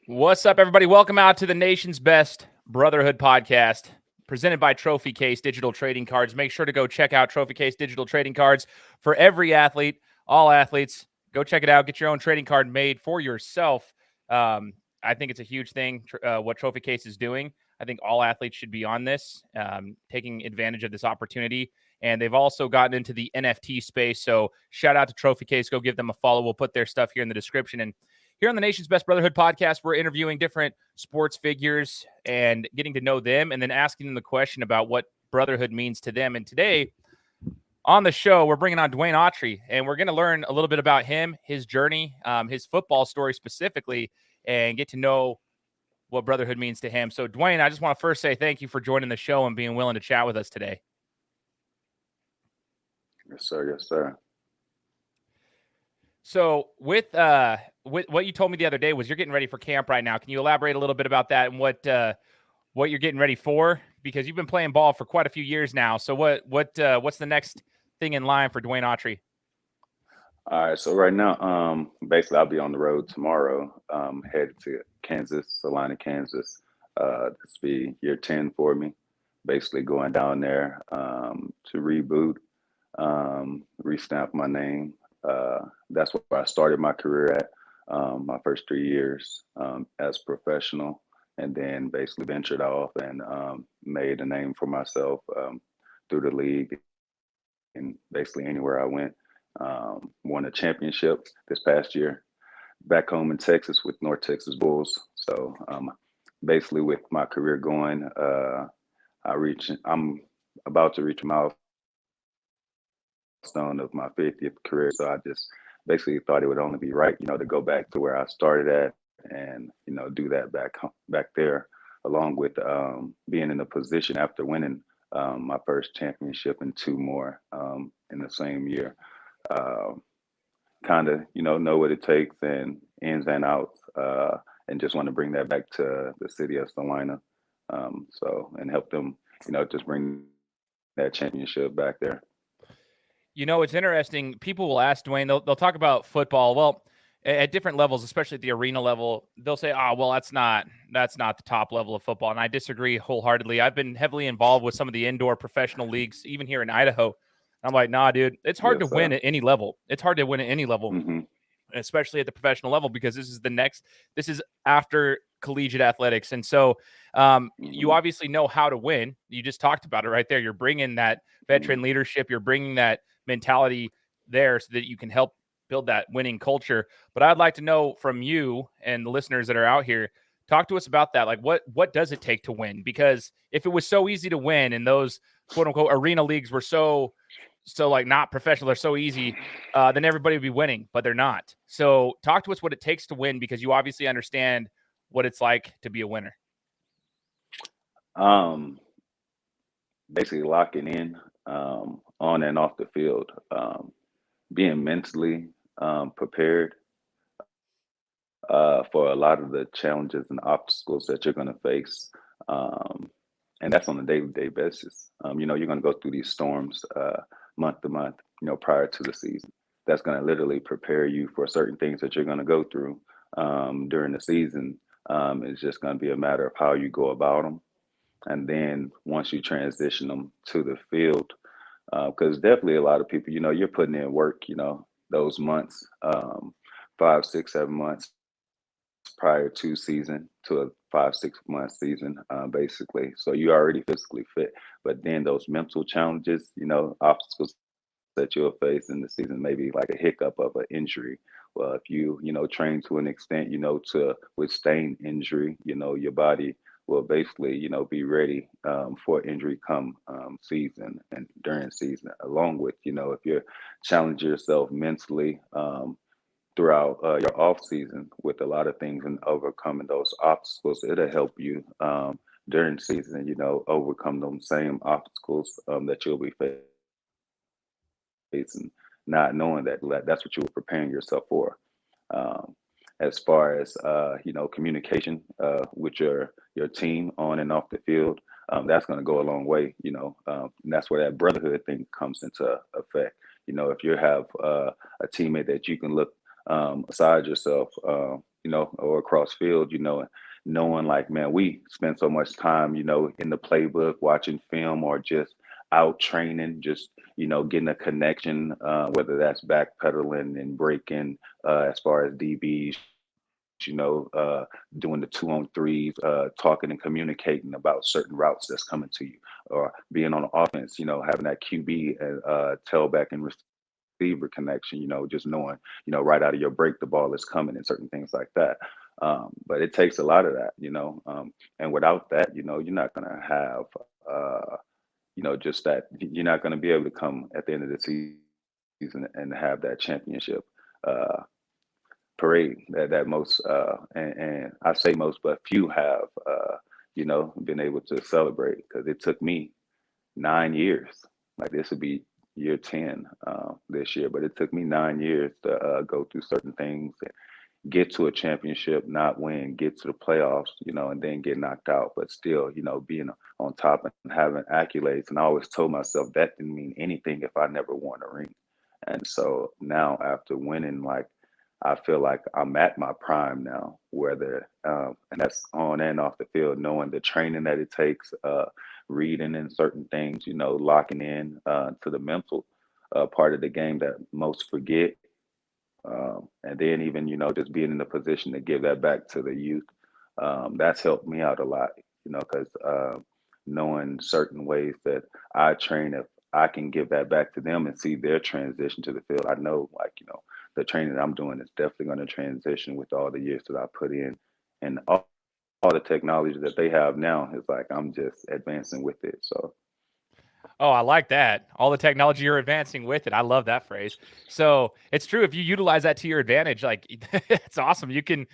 What's up, everybody? Welcome out to the Nation's Best Brotherhood Podcast, presented by Trophy Case Digital Trading Cards. Make sure to go check out Trophy Case Digital Trading Cards for every athlete, all athletes. Go check it out. Get your own trading card made for yourself. I think it's a huge thing what Trophy Case is doing. I think all athletes should be on this, taking advantage of this opportunity. And they've also gotten into the NFT space. So shout out to Trophy Case. Go give them a follow. We'll put their stuff here in the description. And here on the Nation's Best Brotherhood Podcast, we're interviewing different sports figures and getting to know them and then asking them the question about what brotherhood means to them. And today on the show, we're bringing on DeWayne Autrey, and we're going to learn a little bit about him, his journey, his football story specifically, and get to know what brotherhood means to him. So, DeWayne, I just want to first say thank you for joining the show and being willing to chat with us today. Yes, sir. Yes, sir. So with what you told me the other day was you're getting ready for camp right now. Can you elaborate a little bit about that and what you're getting ready for? Because you've been playing ball for quite a few years now. So what's the next thing in line for DeWayne Autrey? All right. So right now, basically, I'll be on the road tomorrow, headed to Kansas, Salina, Kansas. This will be year 10 for me. Basically, going down there to reboot, restamp my name. That's where I started my career at. My first 3 years as professional, and then basically ventured off and made a name for myself through the league and basically anywhere I went. Won a championship this past year back home in Texas with North Texas Bulls. So basically, with my career going, I'm about to reach a milestone of my 50th career. So I just basically thought it would only be right, to go back to where I started at and, do that back there, along with being in a position after winning my first championship and two more in the same year. Kind of, know what it takes and ins and outs, and just want to bring that back to the city of Salina. And help them, just bring that championship back there. It's interesting. People will ask DeWayne, they'll talk about football. Well, at different levels, especially at the arena level, they'll say, "Oh, well, that's not the top level of football." And I disagree wholeheartedly. I've been heavily involved with some of the indoor professional leagues, even here in Idaho. I'm like, nah, dude, it's hard to win at any level. It's hard to win at any level, especially at the professional level, because this is after collegiate athletics. And so you obviously know how to win. You just talked about it right there. You're bringing that veteran leadership. You're bringing that mentality there so that you can help build that winning culture. But I'd like to know from you and the listeners that are out here, talk to us about that. Like, what does it take to win? Because if it was so easy to win and those quote unquote arena leagues were so like not professional, they're so easy, then everybody would be winning, but they're not. So talk to us what it takes to win, because you obviously understand what it's like to be a winner. Basically locking in on and off the field, being mentally prepared for a lot of the challenges and obstacles that you're going to face. And that's on a day-to-day basis. You're going to go through these storms month to month, prior to the season. That's going to literally prepare you for certain things that you're going to go through during the season. It's just going to be a matter of how you go about them. And then once you transition them to the field, because definitely a lot of people, you're putting in work, those months, 5, 6, 7 months prior to season, to a 5, 6 month season, basically. So you're already physically fit, but then those mental challenges, obstacles that you'll face in the season, maybe like a hiccup of an injury. Well, if you, train to an extent, to withstand injury, your body will basically, be ready for injury come season and during season, along with, if you're challenging yourself mentally throughout your off season with a lot of things and overcoming those obstacles, it'll help you during season, overcome those same obstacles that you'll be facing, not knowing that that's what you were preparing yourself for. As far as communication with your team on and off the field, that's going to go a long way. And that's where that brotherhood thing comes into effect. If you have a teammate that you can look aside yourself, or across field, knowing like, man, we spend so much time, in the playbook, watching film, or just out training, just, getting a connection, whether that's backpedaling and breaking, as far as DBs, doing the 2-on-3s, talking and communicating about certain routes that's coming to you, or being on offense, having that QB and tailback and receiver connection, just knowing, right out of your break, the ball is coming and certain things like that. But it takes a lot of that, and without that, you're not going to have, just that you're not going to be able to come at the end of the season and have that championship uh, parade that most and I say most, but few have been able to celebrate, because it took me 9 years. Like, this would be year 10 this year, but it took me 9 years to go through certain things, get to a championship, not win, get to the playoffs, and then get knocked out, but still, being on top and having accolades. And I always told myself that didn't mean anything if I never won a ring. And so now, after winning, like, I feel like I'm at my prime now, whether, and that's on and off the field, knowing the training that it takes, reading and certain things, locking in to the mental part of the game that most forget. And then even, just being in the position to give that back to the youth, that's helped me out a lot, because knowing certain ways that I train, if I can give that back to them and see their transition to the field, I know, like, the training that I'm doing is definitely going to transition with all the years that I put in, and all the technology that they have now is like, I'm just advancing with it. So, Oh, I like that. All the technology you're advancing with it. I love that phrase. So it's true. If you utilize that to your advantage, like it's awesome. You can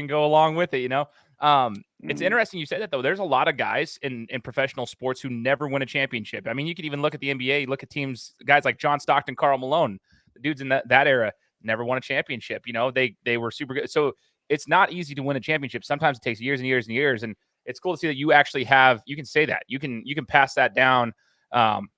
go along with it. It's mm, interesting you said that though. There's a lot of guys in professional sports who never win a championship. I mean, you could even look at the NBA. Look at teams, guys like John Stockton, Karl Malone, the dudes in that era never won a championship. They were super good. So it's not easy to win a championship. Sometimes it takes years and years and years. And it's cool to see that you actually have. You can say that. You can pass that down,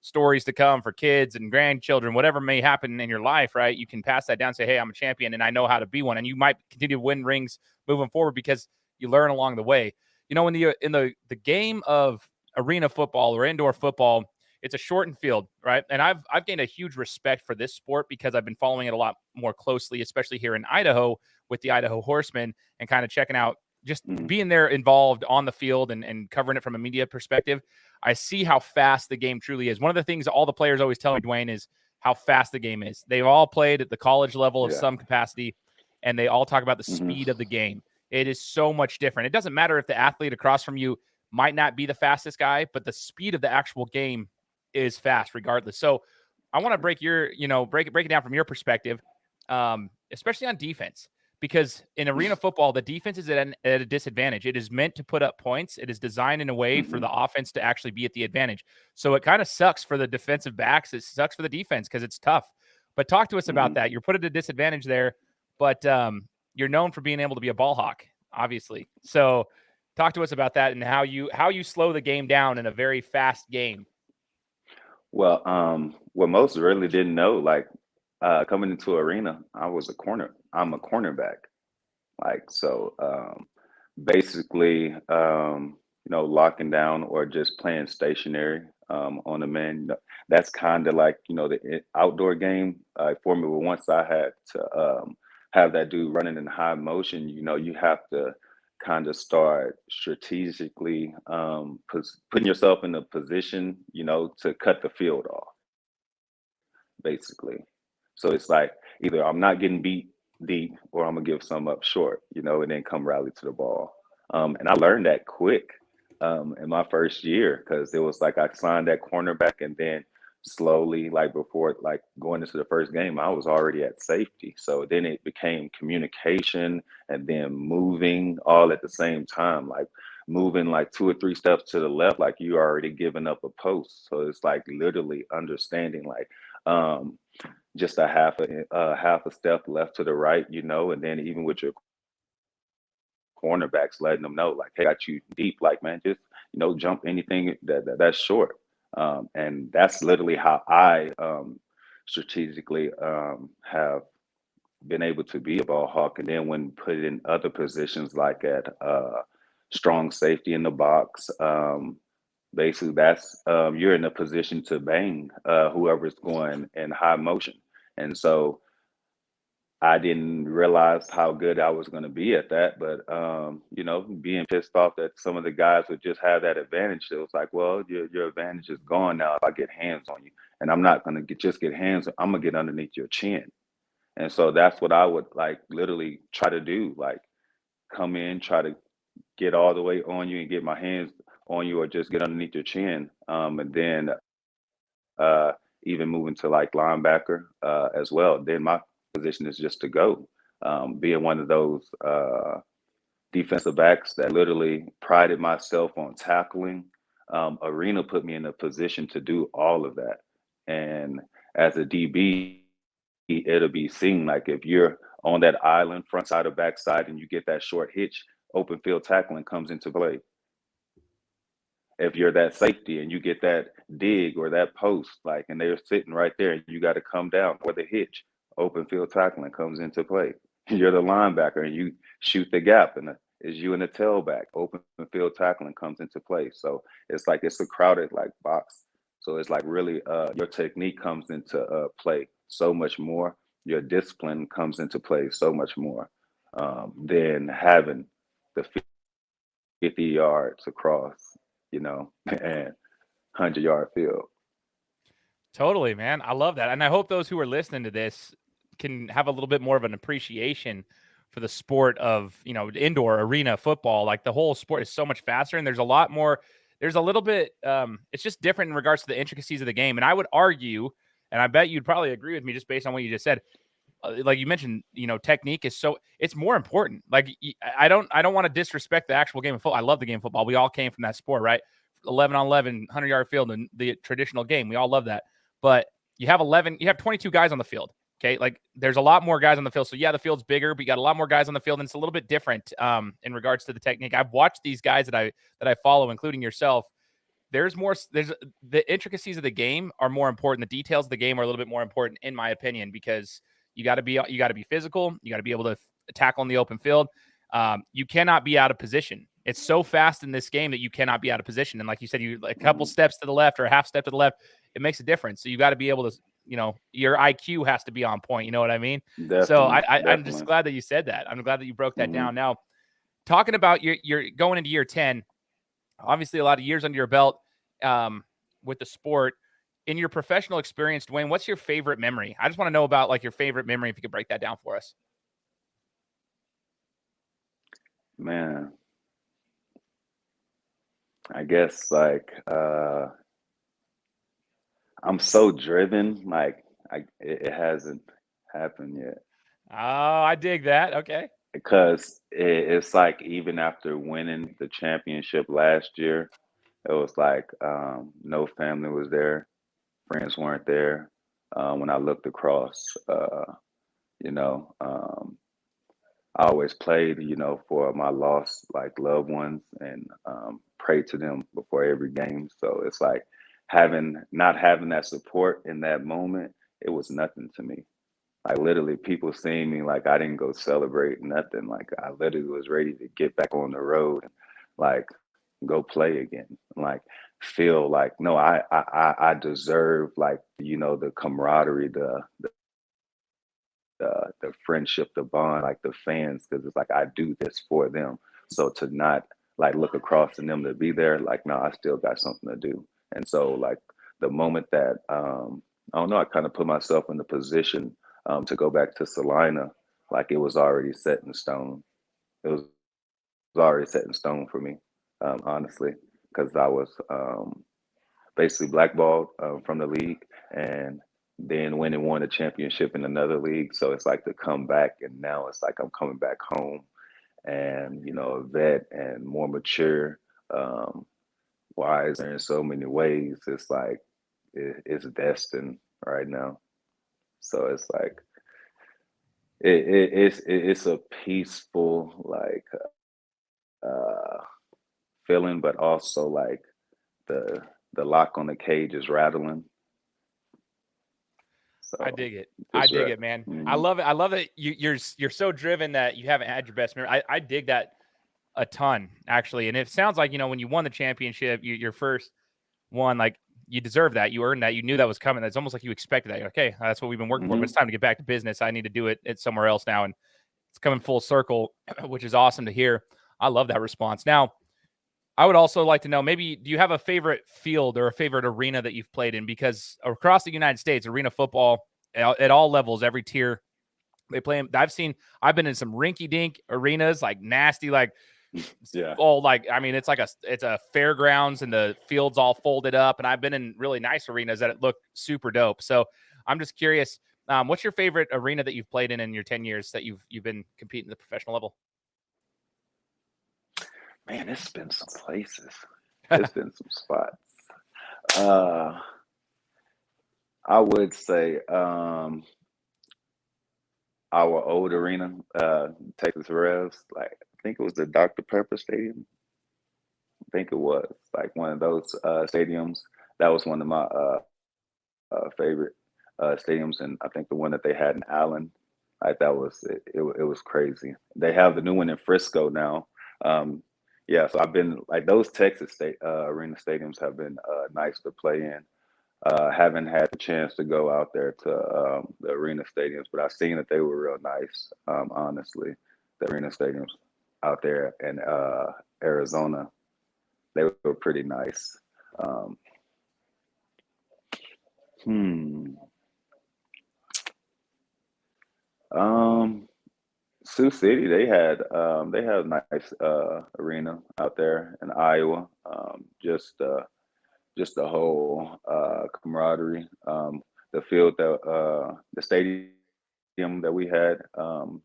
stories to come for kids and grandchildren, whatever may happen in your life, right? You can pass that down and say, hey, I'm a champion and I know how to be one. And you might continue to win rings moving forward because you learn along the way. In the game of arena football or indoor football, it's a shortened field, right? And I've gained a huge respect for this sport because I've been following it a lot more closely, especially here in Idaho with the Idaho Horsemen, and kind of checking out, just mm, being there involved on the field and covering it from a media perspective. I see how fast the game truly is. One of the things all the players always tell me, DeWayne, is how fast the game is. They've all played at the college level of yeah. some capacity, and they all talk about the Hmm. speed of the game. It is so much different. It doesn't matter if the athlete across from you might not be the fastest guy, but the speed of the actual game is fast regardless. So I want to break it down from your perspective, especially on defense, because in arena football, the defense is at a disadvantage. It is meant to put up points. It is designed in a way for Hmm. the offense to actually be at the advantage. So it kind of sucks for the defensive backs. It sucks for the defense because it's tough. But talk to us about Hmm. that. You're put at a disadvantage there, but you're known for being able to be a ball hawk, obviously. So talk to us about that and how you slow the game down in a very fast game. Well, what most really didn't know, like, coming into arena, I'm a cornerback. Like, so, basically, locking down or just playing stationary on the man. That's kind of like, the outdoor game for me. But once I had to have that dude running in high motion, you have to kind of start strategically putting yourself in a position, to cut the field off, basically. So it's like, either I'm not getting beat deep or I'm gonna give some up short, and then come rally to the ball. And I learned that quick in my first year, because it was like I signed that cornerback, and then slowly, like, before, like, going into the first game, I was already at safety. So then it became communication and then moving all at the same time, like moving like 2 or 3 steps to the left, like you already given up a post. So it's like literally understanding, like, um, just a half a step left to the right, and then even with your cornerbacks, letting them know, like, hey, I got you deep, like, man, just, jump anything that's short. And that's literally how I strategically have been able to be a ball hawk. And then when put in other positions like at strong safety in the box, basically that's you're in a position to bang whoever's going in high motion. And so I didn't realize how good I was going to be at that, but being pissed off that some of the guys would just have that advantage, it was like, well, your advantage is gone now if I get hands on you, and I'm not going to just get hands. I'm gonna get underneath your chin, and so that's what I would like literally try to do, like come in, try to get all the way on you and get my hands on you, or just get underneath your chin, and then uh, even moving to like linebacker as well. Then my position is just to go, being one of those defensive backs that literally prided myself on tackling. Arena put me in a position to do all of that. And as a DB, it'll be seen like if you're on that island, front side or back side, and you get that short hitch, open field tackling comes into play. If you're that safety and you get that dig or that post, like, and they're sitting right there and you got to come down for the hitch, open field tackling comes into play. You're the linebacker and you shoot the gap, and is you in the tailback, open field tackling comes into play. So it's like it's a crowded like box. So it's like really your technique comes into play so much more. Your discipline comes into play so much more than having the 50 yards across, and 100-yard field. Totally, man. I love that. And I hope those who are listening to this can have a little bit more of an appreciation for the sport of, indoor arena football. Like the whole sport is so much faster, and there's a lot more. There's a little bit, it's just different in regards to the intricacies of the game. And I would argue, and I bet you'd probably agree with me just based on what you just said, like you mentioned, technique is it's more important. Like I don't want to disrespect the actual game of football. I love the game of football. We all came from that sport, right? 11 on 11, 100-yard field, and the traditional game. We all love that. But you have 22 guys on the field. Okay. Like there's a lot more guys on the field. So yeah, the field's bigger, but you got a lot more guys on the field, and it's a little bit different in regards to the technique. I've watched these guys that I follow, including yourself. There's the intricacies of the game are more important. The details of the game are a little bit more important, in my opinion, because you got to be physical. You got to be able to tackle in the open field. You cannot be out of position. It's so fast in this game that you cannot be out of position. And like you said, a couple steps to the left or a half step to the left, it makes a difference. So you got to be able to, your IQ has to be on point. You know what I mean? Definitely, so I'm definitely. just glad that you said that. I'm glad that you broke that Mhm. down. Now, talking about you're going into year 10, obviously a lot of years under your belt with the sport. In your professional experience, DeWayne, what's your favorite memory? I just want to know about like your favorite memory, if you could break that down for us. Man, I guess like I'm so driven, like it hasn't happened yet. Oh, I dig that. Okay. Because it's like even after winning the championship last year, it was like no family was there, friends weren't there. When I looked across, you know, um, I always played, for my lost like loved ones, and prayed to them before every game. So it's like not having that support in that moment, it was nothing to me. Like literally people seeing me, like I didn't go celebrate nothing. Like I literally was ready to get back on the road and like go play again. Like feel like no, I deserve like, the camaraderie, the friendship, the bond, like the fans, because it's like I do this for them. So to not like look across and them to be there, like no, I still got something to do. And so like the moment that I don't know, I kind of put myself in the position to go back to Salina, like it was already set in stone. It was already set in stone for me, honestly, because I was basically blackballed from the league, and then went and won a championship in another league. So it's like to come back, and now it's like I'm coming back home, and a vet and more mature, um, wiser in so many ways. It's like it's destined right now. So it's like it's a peaceful like uh, feeling, but also like the the lock on the cage is rattling. So I dig it. I just dig rest. it, man. I Mhm. love it. I love that you're so driven that you haven't had your best memory. I dig that a ton, actually. And it sounds like, when you won the championship, your first one, like, you deserve that. You earned that. You knew that was coming. It's almost like you expected that. You're like, okay, that's what we've been working for, but it's Mhm. time to get back to business. I need to do it somewhere else now. And it's coming full circle, which is awesome to hear. I love that response. Now, I would also like to know, maybe, do you have a favorite field or a favorite arena that you've played in? Because across the United States, arena football at all levels, every tier, they play them. I've been in some rinky dink arenas, like nasty, like Yeah. all like, I mean, it's a fairgrounds and the field's all folded up. And I've been in really nice arenas that look super dope. So I'm just curious, what's your favorite arena that you've played in your 10 years that you've been competing at the professional level? Man, it's been some places. It's been some spots. Uh, I would say our old arena, Texas Revs. Like I think it was the Dr. Pepper Stadium. I think it was like one of those stadiums. That was one of my favorite stadiums, and I think the one that they had in Allen, like that was it. It was crazy. They have the new one in Frisco now. Um, yeah, so I've been like those Texas state arena stadiums have been nice to play in. Haven't had the chance to go out there to the arena stadiums, but I've seen that they were real nice. Honestly, the arena stadiums out there in Arizona, they were pretty nice. Um, hmm. Um, Sioux City, they had a nice arena out there in Iowa. Just the whole camaraderie. The field that the stadium that we had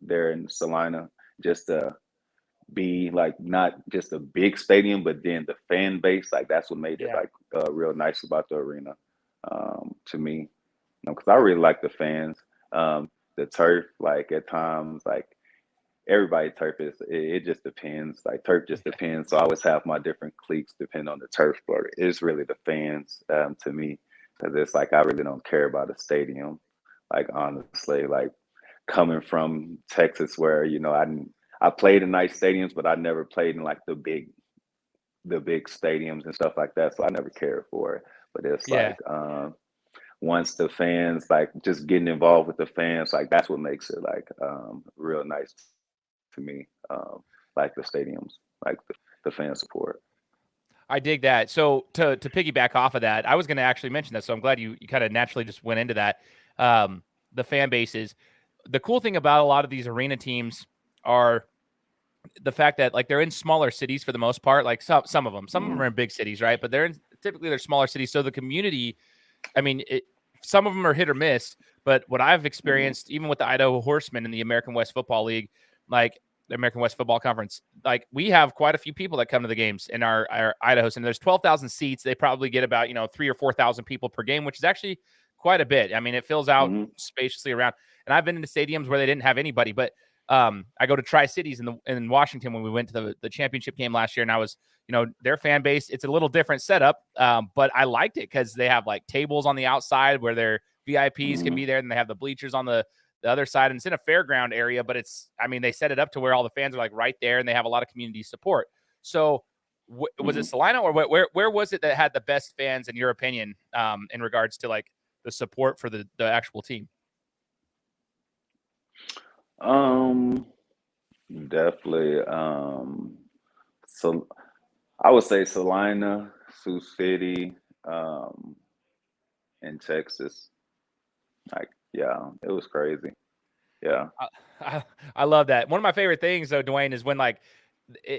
there in Salina, just be like not just a big stadium, but then the fan base, like that's what made it Yeah. like real nice about the arena to me. Because I really like the fans. The turf, like at times, like everybody turf it just depends. Like turf just Yeah. depends. So I always have my different cliques depending on the turf, but it's really the fans to me because it's like I really don't care about a stadium. Like honestly, like coming from Texas, where I played in nice stadiums, but I never played in like the big stadiums and stuff like that. So I never cared for it. But it's Yeah. like once the fans like just getting involved with the fans, like that's what makes it like real nice to me. Like the stadiums, like the fan support. I dig that. So to piggyback off of that, I was going to actually mention that. So I'm glad you kind of naturally just went into that. The fan bases. The cool thing about a lot of these arena teams are the fact that, like, they're in smaller cities for the most part. Like some of them Mm-hmm. are in big cities, right? But typically they're smaller cities. So the community, I mean, some of them are hit or miss. But what I've Mm-hmm. experienced, even with the Idaho Horsemen in the American West Football League, like the American West Football Conference, like we have quite a few people that come to the games in our Idaho. And there's 12,000 seats. They probably get about 3,000 or 4,000 people per game, which is actually quite a bit. I mean, it fills out Mm-hmm. spaciously around. And I've been into stadiums where they didn't have anybody, but I go to Tri-Cities in Washington when we went to the championship game last year, and I was, their fan base, it's a little different setup, but I liked it because they have like tables on the outside where their VIPs can Mm-hmm. be there, and they have the bleachers on the other side, and it's in a fairground area, but they set it up to where all the fans are like right there, and they have a lot of community support. So was it Mm-hmm. Salina, or where was it that had the best fans in your opinion, in regards to like the support for the actual team? Um, Definitely. So I would say Salina, Sioux City, um, in Texas. Like, yeah, it was crazy. Yeah. I love that. One of my favorite things, though, DeWayne, is when, like,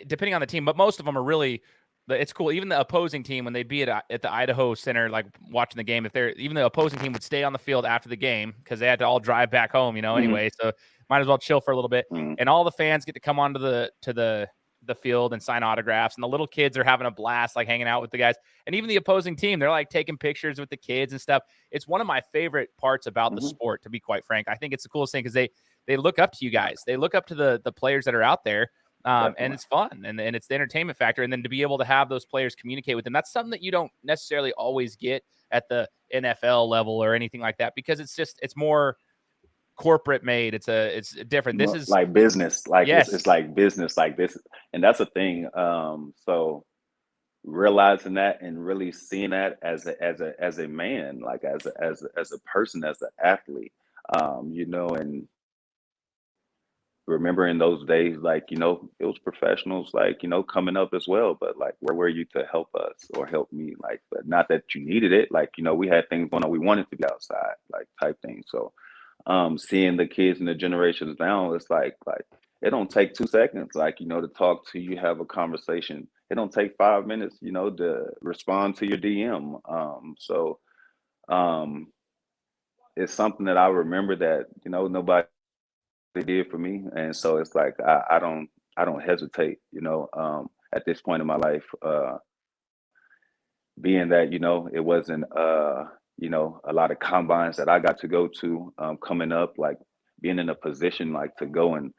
depending on the team, but most of them are really, it's cool. Even the opposing team, when they'd be at the Idaho Center, like watching the game, even the opposing team would stay on the field after the game because they had to all drive back home, Mm-hmm. anyway. So might as well chill for a little bit. Mm-hmm. And all the fans get to come onto the field and sign autographs, and the little kids are having a blast, like hanging out with the guys. And even the opposing team, they're like taking pictures with the kids and stuff. It's one of my favorite parts about the Mm-hmm. sport, to be quite frank. I think it's the coolest thing because they look up to you guys. They look up to the players that are out there. And Definitely. it's fun, and it's the entertainment factor. And then to be able to have those players communicate with them, that's something that you don't necessarily always get NFL level or anything like that, because it's more corporate made. It's different. This is like business, like yes, it's like business, like this, and that's a thing. So realizing that and really seeing that as a man, like as a person, as an athlete, and remembering those days, like, it was professionals, like, coming up as well, but like, where were you to help us or help me? Like, but not that you needed it. Like, we had things going on. We wanted to be outside, like type thing. So, seeing the kids and the generations now, it's like it don't take 2 seconds, like, to talk to you, have a conversation. It don't take 5 minutes, to respond to your DM. Um, it's something that I remember that, nobody did for me. And so it's like, I don't hesitate, at this point in my life, being that, it wasn't, a lot of combines that I got to go to, coming up, like being in a position like to go and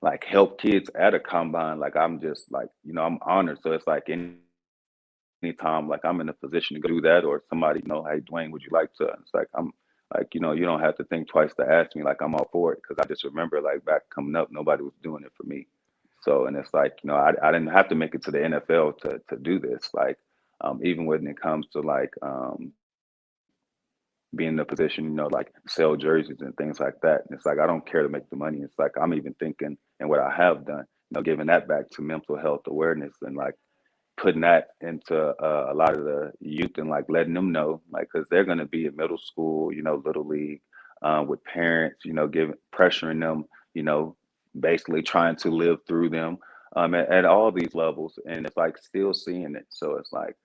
like help kids at a combine. Like, I'm just like, I'm honored. So it's like anytime like I'm in a position to go do that, or somebody, hey DeWayne, would you like to? It's like, I'm like, you don't have to think twice to ask me. Like, I'm all for it, because I just remember like back coming up, nobody was doing it for me. So, and it's like, I didn't have to make it to the NFL to do this. Like, even when it comes to like, being in a position, like sell jerseys and things like that. And it's like, I don't care to make the money. It's like, I'm even thinking, and what I have done, giving that back to mental health awareness, and like putting that into a lot of the youth, and like letting them know, like, because they're going to be in middle school, little league, with parents, giving, pressuring them, basically trying to live through them, at all these levels. And it's like still seeing it. So it's like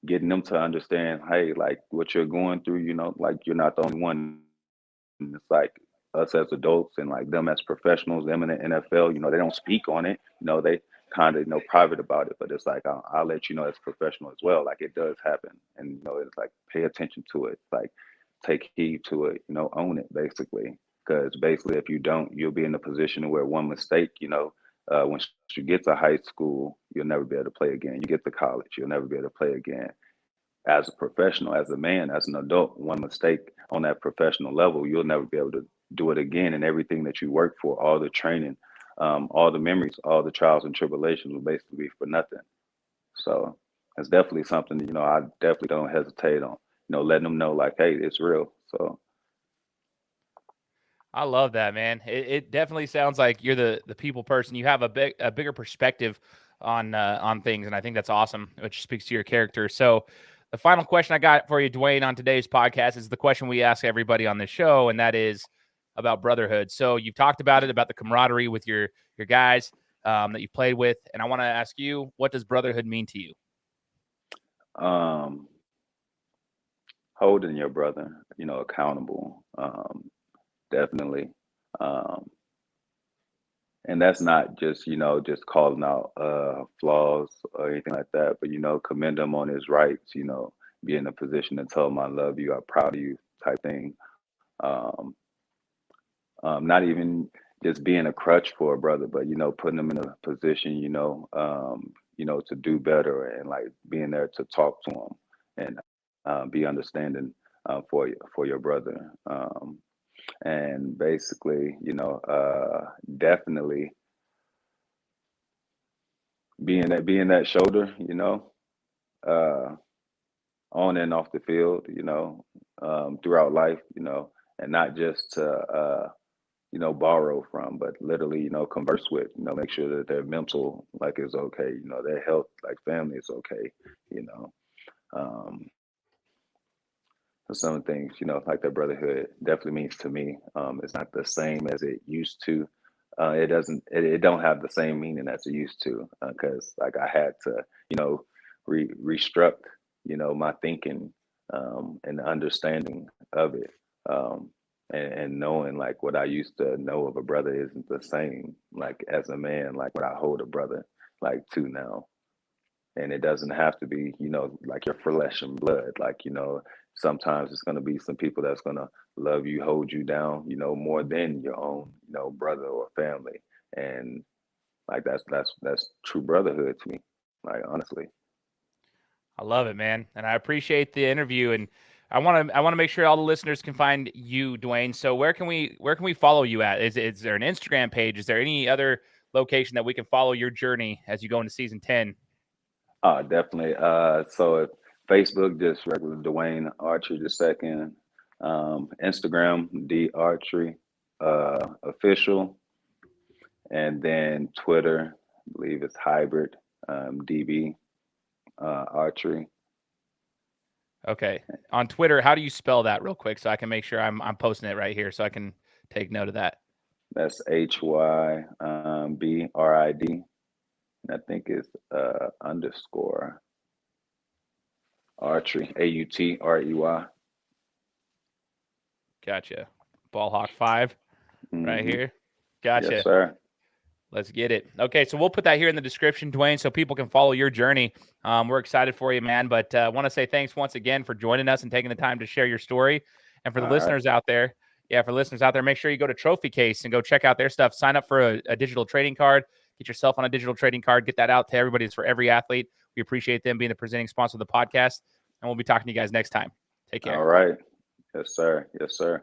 getting them to understand, hey, like what you're going through, like you're not the only one. And it's like us as adults, and like them as professionals, them in the NFL, they don't speak on it. They kind of, private about it, but it's like, I'll let you know as a professional as well. Like, it does happen. And, it's like, pay attention to it. Like, take heed to it, own it basically. Because basically, if you don't, you'll be in a position where one mistake, once you get to high school, you'll never be able to play again. You get to college, you'll never be able to play again. As a professional, as a man, as an adult, one mistake on that professional level, you'll never be able to do it again. And everything that you work for, all the training, all the memories, all the trials and tribulations will basically be for nothing. So it's definitely something, I definitely don't hesitate on, letting them know, like, hey, it's real. So I love that, man. It definitely sounds like you're the people person. You have a bigger perspective on things, and I think that's awesome, which speaks to your character. So, the final question I got for you, DeWayne, on today's podcast is the question we ask everybody on the show, and that is about brotherhood. So, you've talked about it, about the camaraderie with your guys that you've played with, and I want to ask you, what does brotherhood mean to you? um, holding your brother, accountable, definitely. Um, and that's not just, just calling out flaws or anything like that, but, commend him on his rights, be in a position to tell him I love you, I'm proud of you, type thing. Um, not even just being a crutch for a brother, but, putting him in a position, to do better, and like being there to talk to him, and be understanding, for your brother. And basically, definitely being that shoulder, uh, on and off the field, throughout life, and not just to borrow from, but literally, converse with, make sure that their mental like is okay, their health, like family is okay, you know. Um, so some things, like that brotherhood definitely means to me. It's not the same as it used to. It don't have the same meaning as it used to, because like I had to, restruct, my thinking, and the understanding of it. Um, and knowing like what I used to know of a brother isn't the same, like as a man, like what I hold a brother like to now. And it doesn't have to be, like your flesh and blood. Like, sometimes it's going to be some people that's going to love you, hold you down, more than your own, brother or family. And like that's true brotherhood to me, like honestly. I love it, man. And I appreciate the interview. And I want to make sure all the listeners can find you, DeWayne. So where can we follow you at? Is there an Instagram page? Is there any other location that we can follow your journey as you go into season 10? Definitely. So Facebook, just regular DeWayne Autrey II. Instagram, D Autrey official, and then Twitter, I believe it's hybrid, DB Autrey. Okay. On Twitter, how do you spell that real quick so I can make sure I'm posting it right here so I can take note of that? That's HYBRID. And I think it's underscore Autrey, AUTREY. Gotcha. Ballhawk 5 right here. Gotcha. Yes, sir. Let's get it. Okay, so we'll put that here in the description, DeWayne, so people can follow your journey. We're excited for you, man. But I want to say thanks once again for joining us and taking the time to share your story. And for the listeners out there, make sure you go to Trophy Case and go check out their stuff. Sign up for a digital trading card. Get yourself on a digital trading card. Get that out to everybody. It's for every athlete. We appreciate them being the presenting sponsor of the podcast. And we'll be talking to you guys next time. Take care. All right. Yes, sir. Yes, sir.